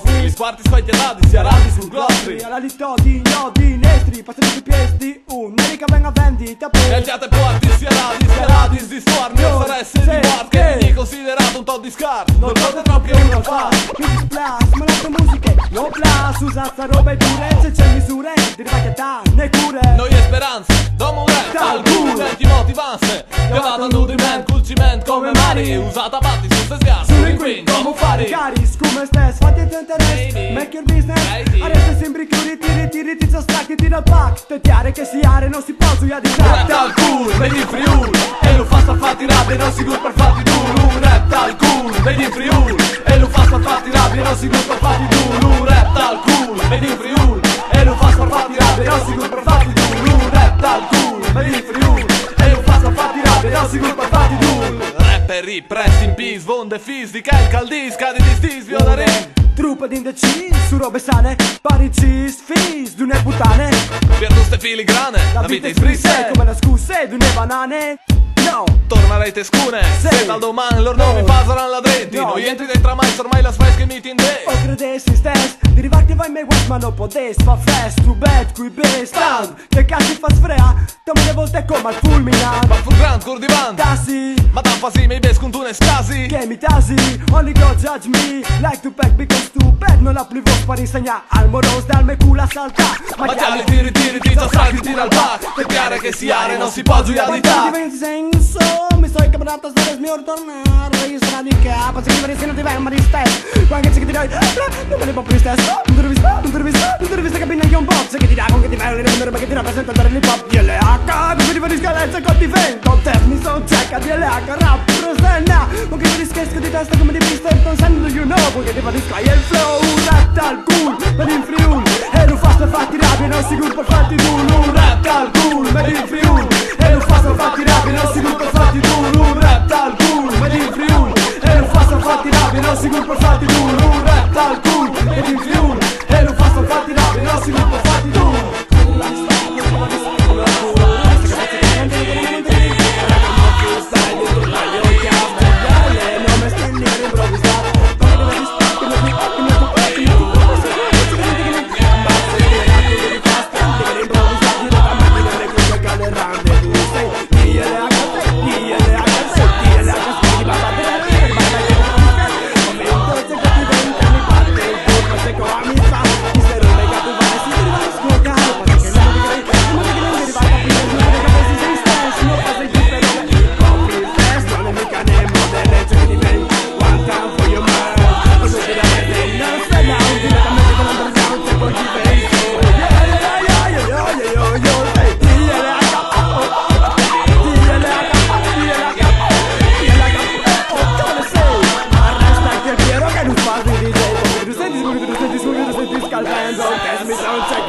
nostri, gli squarti spaientati, schiarati sul glostri. Alla lista di nodi nestri, passati sui piedi, un'erica venga a vendita per Entriate porti schiarati di stornio, sareste di morte, quindi considerato un tot di scarto. Non conta troppo che uno fa. Quindi splash, ma le altre musiche, no plus, usa sta roba e purezze, c'è misure, di rivacchietà, né cure. Noi e speranze, domo un rap, al culo, senti motivanze, chiamata nudiment, culciment come mari, usata batti su se sgarzi, su queen, come fare. Cari, scume stess, fatti il tuo interesse, make your business. Arresta sempre chiudi, tiri, ti sostracchi, tira il pack. Tettiare che si are, non si può suia di Rap al culo, vedi il Friuli, e lo fa sta fatti rabbia, non si per fatti duro. Rap al culo, vedi il Friuli, e lo fa sta fatti rabbia, non si per fatti duro. Rap al culo, vedi il Friuli, e lo fa sta fatti rabbia, non si per fatti duro. Rap al culo, vedi il Friuli, e lo fa sta fatti rabbia, non si per fatti duro. Rapper rip, rest in peace, vonde fisica, il caldis, cadi di stis, violarì. Truppa di indecisi, su robe sane, parigi, sfis, d'une puttane. Perdo ste filigrane, la vita è isprisse, come le scuse d'une banane. No, tornerete scune, se dal domani loro nomi saranno ladretti. Noi entri dentro mai, ormai la sfai che mi tinde. O credessi stess, derivati vai me west ma non potessi. Fa fest, too bad, qui best stand. Che cazzo fa sfrea, tamo le volte come al fulminant. Ma fu grand cur di banda, tassi, ma tan fasi mi bes con tu ne scasi. Che mi tasi, only God judge me. Like to pack because too bad. Non la plivos per insegnare al moros dal me culo a salta. Ma chiali tiri, ti sacchi, tira al pack. Che chiare che si are, non si può giuiare di ta. Mi sto incaponato a stare mio ritornare. Registrare di capo, se mi non ti vengo ma di stesso. Quando c'è che ti dai, non me ne può più stesso. Non ti rivista cabina io un po'. Se che ti dà con che ti vengo, ma che ti rappresenta dare l'hip hop. DLH, mi riferisco di scalezza con ti vento. Tef, mi sono checca, DLH, rap, rosenna. Con che ti rischesco di testa come di pista. Non sento you know, con che ti riferisco e il flow. Rap al cool, per il Friuli. E lo fa fatti rabbia, non sicuro per fatti duro. Rap al cool, per il Friuli. E lo fa fatti rabbia, non sicuro per fatti duro. Rap al cool, per il Friuli. E lo fa fatti rabbia, non sicuro per fatti duro. Rap al cool, per il Friuli. E lo fa fatti rabbia, non sicuro per fatti duro. Don't test me, don't take